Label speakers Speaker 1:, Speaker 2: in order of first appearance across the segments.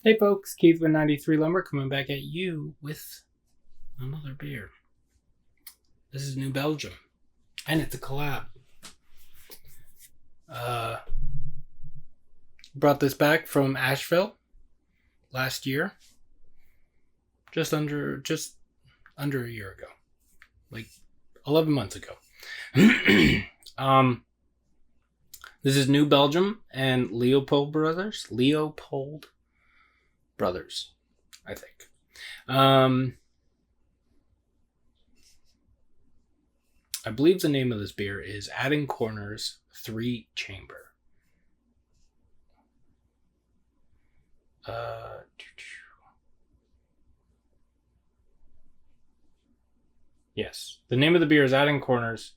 Speaker 1: Hey folks, Keith with 93 Lumber coming back at you with another beer. This is New Belgium, and it's a collab. Brought this back from Asheville last year, just under a year ago, like 11 months ago. This is New Belgium and Leopold Brothers, I think. I believe the name of this beer is Adding Corners 3 Chamber. Yes, the name of the beer is Adding Corners,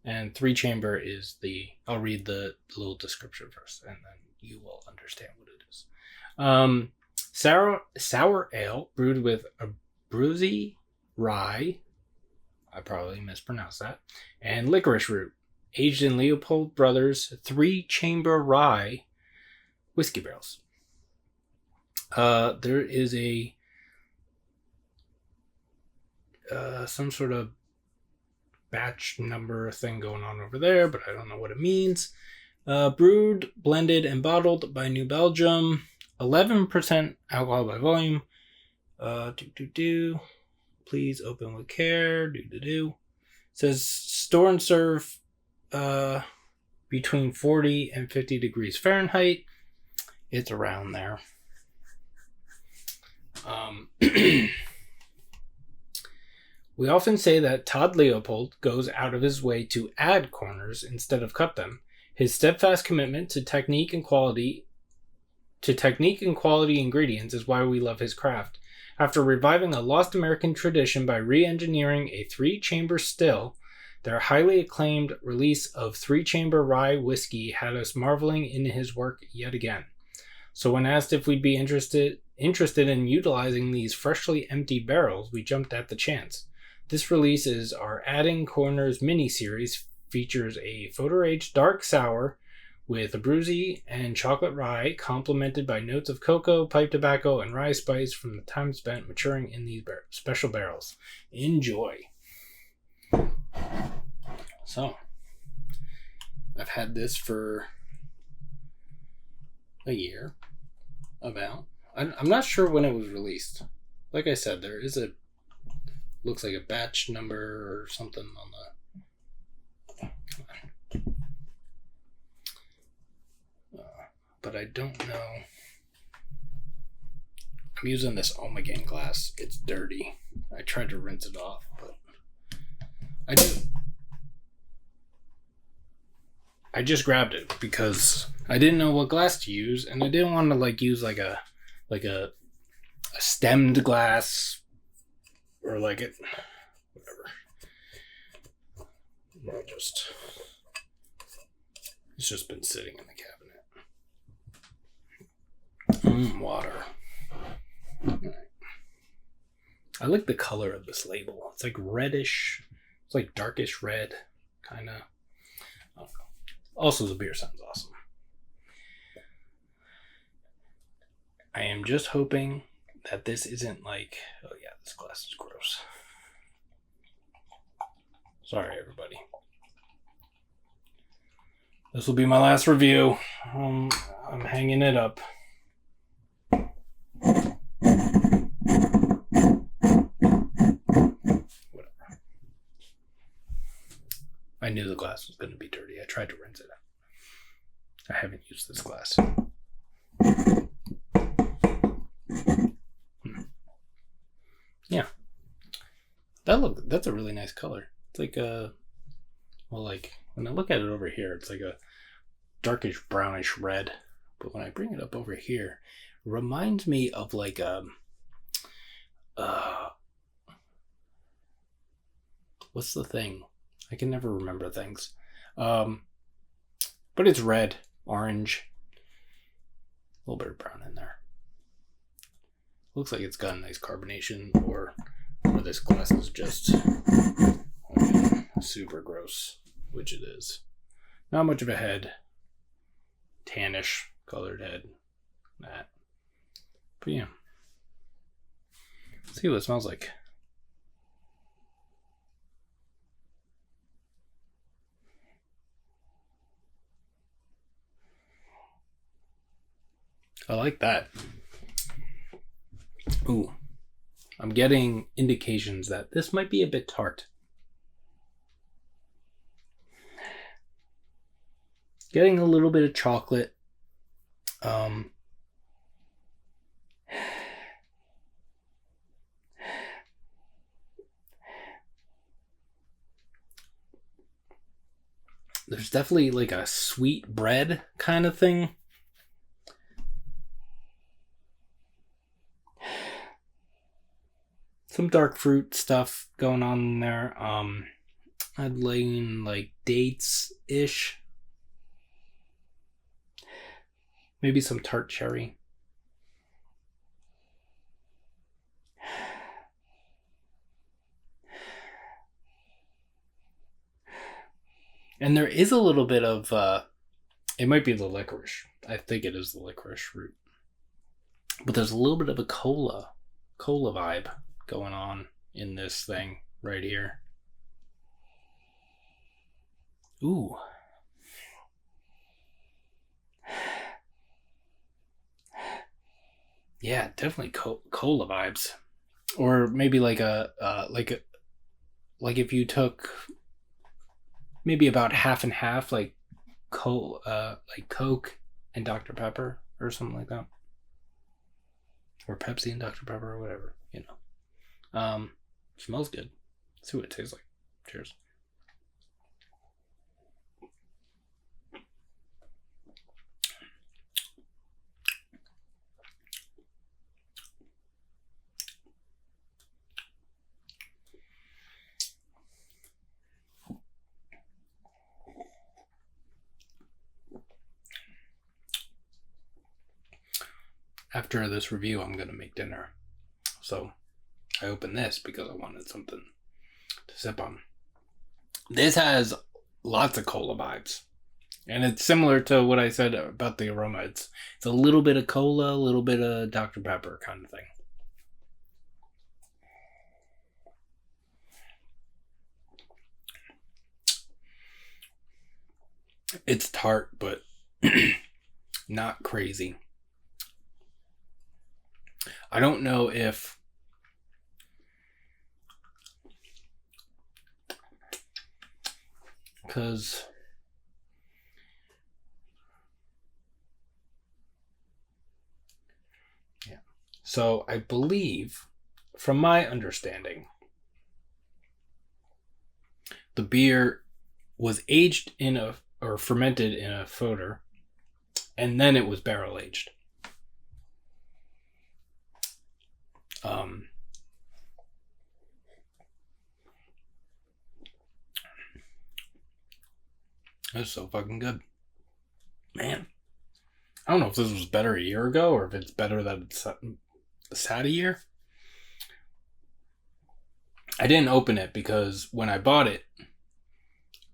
Speaker 1: and 3 Chamber is the. I'll read the little description first, and then you will understand what it is. Sour ale brewed with Abruzzi rye, I probably mispronounced that, and licorice root, aged in Leopold Brothers 3 Chamber rye whiskey barrels. There is a some sort of batch number thing going on over there, but I don't know what it means. Brewed, blended, and bottled by New Belgium. 11% alcohol by volume. Please open with care. It says store and serve between 40 and 50 degrees Fahrenheit. It's around there. We often say that Todd Leopold goes out of his way to add corners instead of cut them. His steadfast commitment to technique and quality ingredients is why we love his craft. After reviving a lost American tradition by re-engineering a 3-chamber still, their highly acclaimed release of 3-chamber rye whiskey had us marveling in his work yet again. So when asked if we'd be interested in utilizing these freshly empty barrels, we jumped at the chance. This release is our Adding Corners mini-series, features a photo-aged dark sour with Abruzzi and chocolate rye, complemented by notes of cocoa, pipe tobacco, and rye spice from the time spent maturing in these special barrels. Enjoy. So, I've had this for a year, about. I'm not sure when it was released. Like I said, there is looks like a batch number or something on the. But I don't know. I'm using this Omegan glass. It's dirty. I tried to rinse it off, but I just grabbed it because I didn't know what glass to use, and I didn't want to use a stemmed glass or whatever. It's just been sitting in the cabinet. Water. I like the color of this label. It's like reddish. It's like darkish red, kind of. I don't know. Also, the beer sounds awesome. I am just hoping that this isn't like, oh yeah, this glass is gross. Sorry, everybody. This will be my last review. I'm hanging it up. Whatever. I knew the glass was going to be dirty. I tried to rinse it out. I haven't used this glass. Yeah. That's a really nice color. It's like when I look at it over here, it's like a darkish brownish red. But when I bring it up over here, it reminds me of like what's the thing? I can never remember things. But it's red, orange, a little bit of brown in there. Looks like it's got a nice carbonation, or this glass is just super gross, which it is. Not much of a head. Tannish colored head. That. But yeah. Let's see what it smells like. I like that. Ooh. I'm getting indications that this might be a bit tart. Getting a little bit of chocolate. There's definitely like a sweet bread kind of thing. Some dark fruit stuff going on in there. I'd lean like dates-ish. Maybe some tart cherry. And there is a little bit of, it might be the licorice. I think it is the licorice root. But there's a little bit of a cola vibe going on in this thing right here. Ooh. Yeah, definitely cola vibes. Or maybe like like if you took maybe about half and half, like Coke and Dr. Pepper or something like that, or Pepsi and Dr. Pepper or whatever, you know. Smells good. Let's see what it tastes like. Cheers. After this review, I'm going to make dinner. So I opened this because I wanted something to sip on. This has lots of cola vibes. And it's similar to what I said about the aroma. It's a little bit of cola, a little bit of Dr. Pepper kind of thing. It's tart, but not crazy. I don't know if because yeah. So I believe, from my understanding, the beer was aged or fermented in a foeder, and then it was barrel aged. That's so fucking good. Man. I don't know if this was better a year ago or if it's better that it's sat a year. I didn't open it because when I bought it,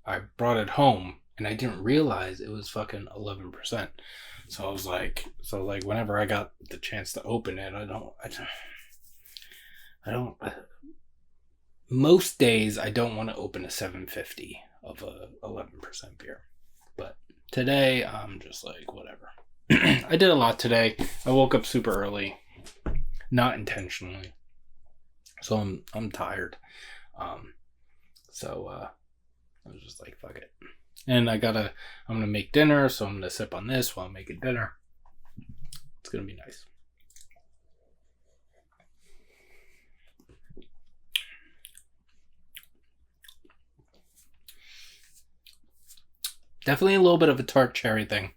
Speaker 1: I brought it home and I didn't realize it was fucking 11%. So I was like, whenever I got the chance to open it, I don't, most days I don't want to open a 750 of a 11% beer. But today I'm just like, whatever. I did a lot today. I woke up super early, not intentionally. So I'm tired. So I was just like, fuck it. And I'm gonna make dinner, so I'm gonna sip on this while I'm making dinner. It's gonna be nice. Definitely a little bit of a tart cherry thing.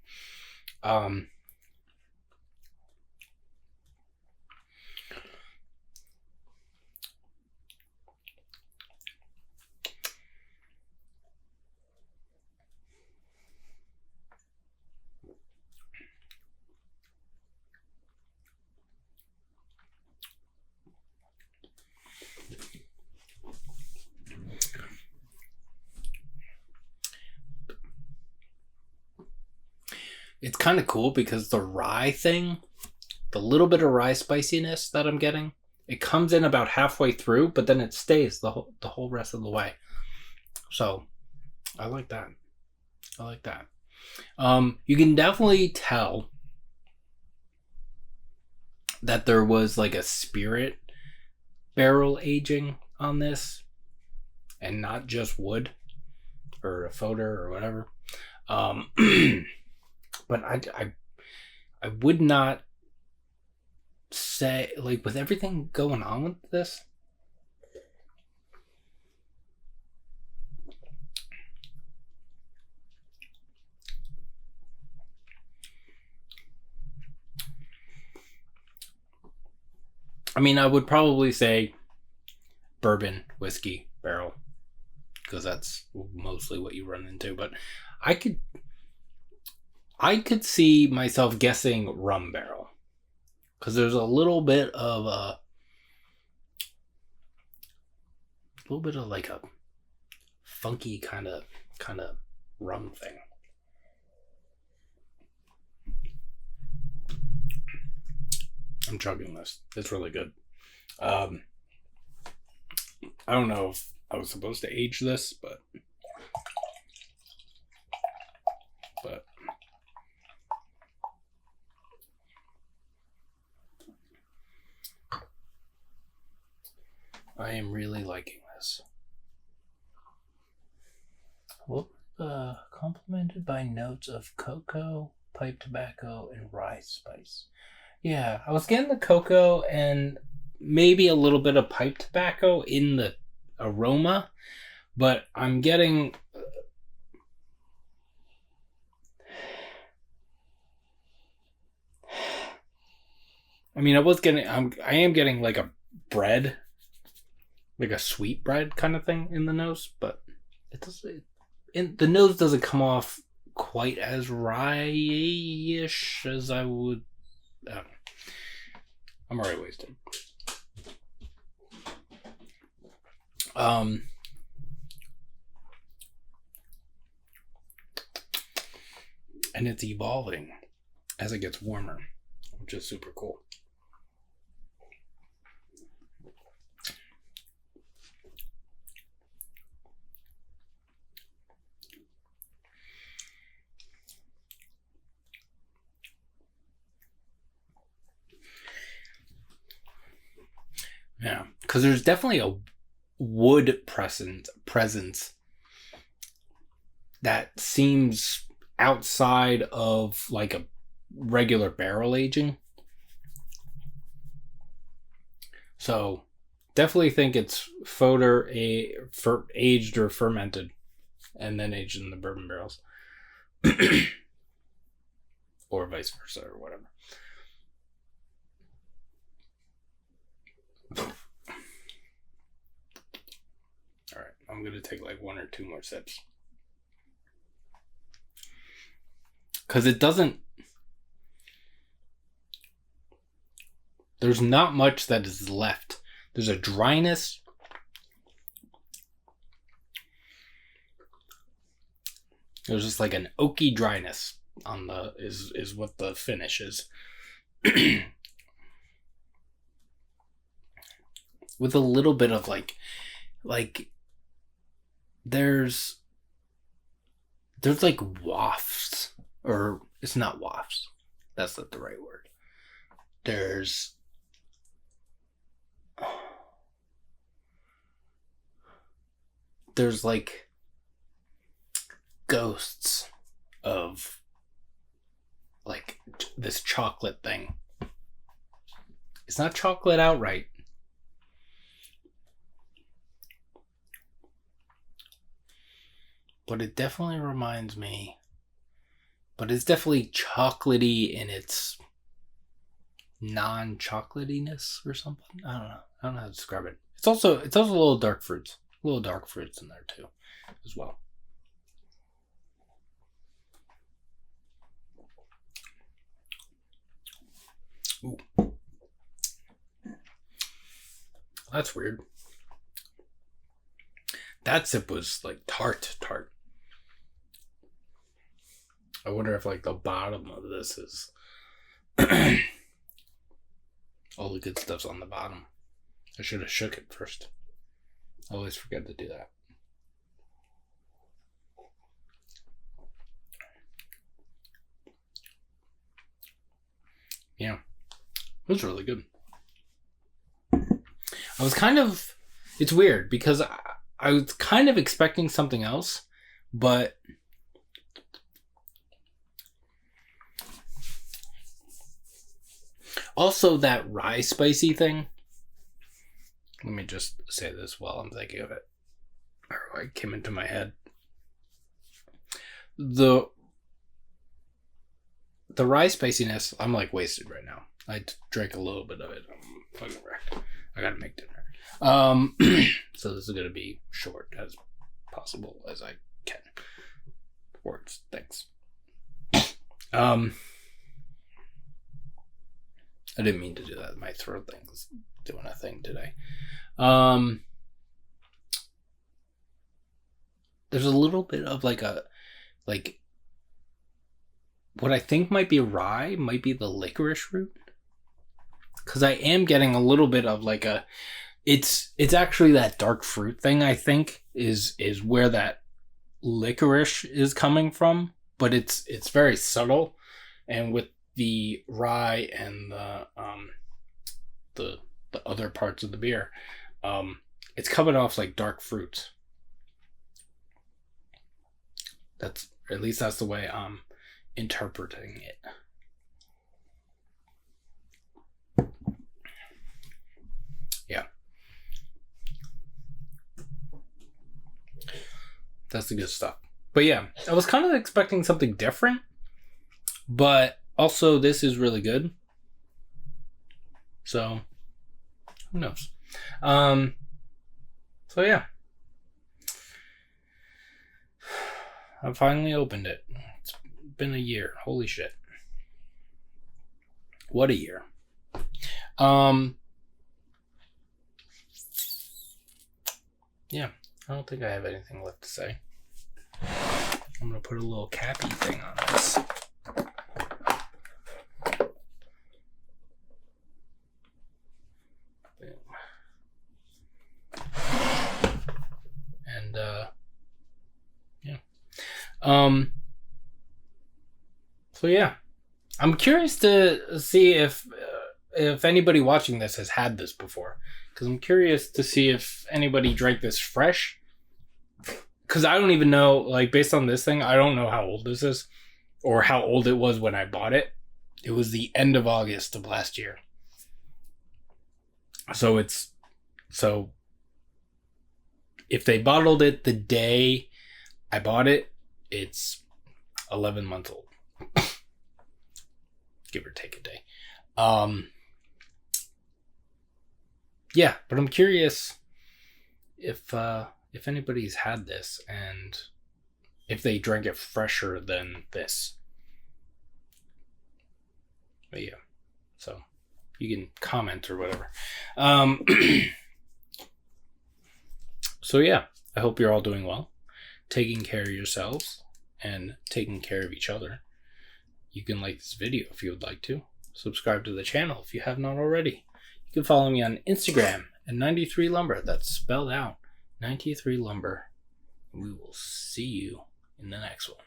Speaker 1: It's kind of cool because the rye thing the little bit of rye spiciness that I'm getting, it comes in about halfway through, but then it stays the whole rest of the way. So I like that. You can definitely tell that there was like a spirit barrel aging on this and not just wood or a fodder or whatever. But I would not say, like, with everything going on with this, I mean, I would probably say bourbon whiskey barrel, because that's mostly what you run into. But I could see myself guessing rum barrel, because there's a little bit of like a funky kind of rum thing. I'm chugging this. It's really good. I don't know if I was supposed to age this, but I am really liking this. Well, complemented by notes of cocoa, pipe tobacco, and rye spice. Yeah, I was getting the cocoa and maybe a little bit of pipe tobacco in the aroma, but I'm getting I am getting like a bread, like a sweet bread kind of thing in the nose, but the nose doesn't come off quite as rye-ish as I would. I'm already wasted. And it's evolving as it gets warmer, which is super cool. Yeah, because there's definitely a wood presence that seems outside of like a regular barrel aging. So definitely think it's fodder aged or fermented and then aged in the bourbon barrels. Or vice versa or whatever. Alright, I'm going to take like one or two more sips. Because it doesn't... There's not much that is left. There's a dryness. There's just like an oaky dryness on the... is what the finish is. With a little bit of like there's like wafts, or it's not wafts, that's not the right word. There's like ghosts of like this chocolate thing. It's not chocolate outright, but it definitely reminds me, but it's definitely chocolatey in its non-chocolatiness or something. I don't know how to describe it. It's also a little dark fruits in there too as well. Ooh. That's weird. That sip was like tart. I wonder if like the bottom of this is All the good stuff's on the bottom. I should have shook it first. I always forget to do that. Yeah, it was really good. I was kind of... It's weird because I was kind of expecting something else, but... Also, that rye spicy thing. Let me just say this while I'm thinking of it. Or it came into my head. The rye spiciness, I'm like wasted right now. I drank a little bit of it. I'm fucking wrecked. I gotta make dinner. So this is gonna be short as possible as I can. Words, thanks. I didn't mean to do that. My throat thing was doing a thing today. There's a little bit of like what I think might be rye might be the licorice root. Because I am getting a little bit of like it's actually that dark fruit thing, I think, is where that licorice is coming from. But it's very subtle. And with the rye and the other parts of the beer, it's coming off like dark fruits. That's the way I'm interpreting it. Yeah, that's the good stuff. But yeah, I was kind of expecting something different, but also this is really good. So who knows? So yeah, I finally opened it. It's been a year. Holy shit. What a year. Yeah, I don't think I have anything left to say. I'm gonna put a little cappy thing on this. And yeah. So yeah, I'm curious to see if anybody watching this has had this before, because I'm curious to see if anybody drank this fresh. Because I don't even know, like, based on this thing, I don't know how old this is or how old it was when I bought it. It was the end of August of last year. So if they bottled it the day I bought it, it's 11 months old. Give or take a day. Yeah, but I'm curious if anybody's had this and if they drank it fresher than this. But yeah, so you can comment or whatever. So yeah, I hope you're all doing well, taking care of yourselves and taking care of each other. You can like this video if you would like to. Subscribe to the channel if you have not already. You can follow me on Instagram at 93lumber. That's spelled out 93lumber. We will see you in the next one.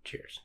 Speaker 1: Cheers.